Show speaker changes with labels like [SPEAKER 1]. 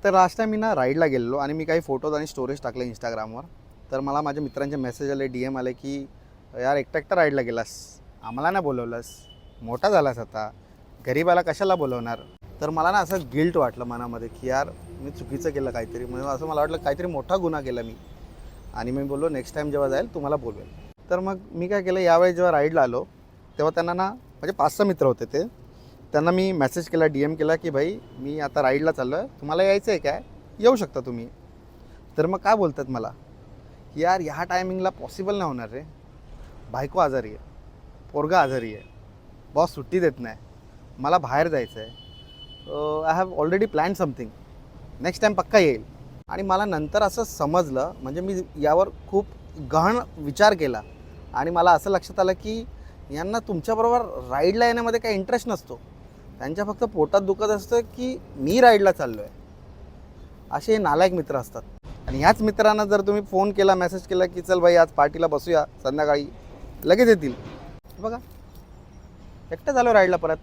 [SPEAKER 1] तर last time मी ना राईडला गेलेलो आणि मी काही फोटोज आणि स्टोरेज टाकले इंस्टाग्रामवर. तर मला माझ्या मित्रांचे मेसेज आले, DM आले की यार एकटा एकटा राईडला गेलास, आम्हाला नाही बोलवलंस, मोठा झालास आता, गरीबाला कशाला बोलवणार. तर मला ना असं गिल्ट वाटलं मनामध्ये की यार मी चुकीचं केलं काहीतरी, म्हणून असं मला वाटलं काहीतरी मोठा गुन्हा केला मी. आणि मी बोललो नेक्स्ट टाईम जेव्हा जाईल तुम्हाला बोलवेल. तर मग मी काय केलं, यावेळी जेव्हा राईडला आलो तेव्हा त्यांना ना म्हणजे 5-6 मित्र होते ते, त्यांना मी मेसेज केला, DM केला की भाई मी आता राईडला चाललो आहे, तुम्हाला यायचं आहे काय, येऊ शकता तुम्ही. तर मग काय बोलतात मला की यार ह्या टायमिंगला पॉसिबल नाही होणार रे, बायको आजारी आहे, पोरगा आजारी आहे, बॉस सुट्टी देत नाही, मला बाहेर जायचं आहे, I have already plan something, next time पक्का येईल. आणि मला नंतर असं समजलं, म्हणजे मी यावर खूप गहन विचार केला आणि मला असं लक्षात आलं की यांना तुमच्याबरोबर राईडला येण्यामध्ये काही इंटरेस्ट नसतो, त्यांच्या फक्त पोटात दुखत असतं की मी राईडला चाललो आहे. असे नालायक मित्र असतात. आणि ह्याच मित्रांना जर तुम्ही फोन केला, मेसेज केला की चल भाई आज पार्टीला बसूया संध्याकाळी, लगेच येतील. बघा एकटं झालो राईडला परत.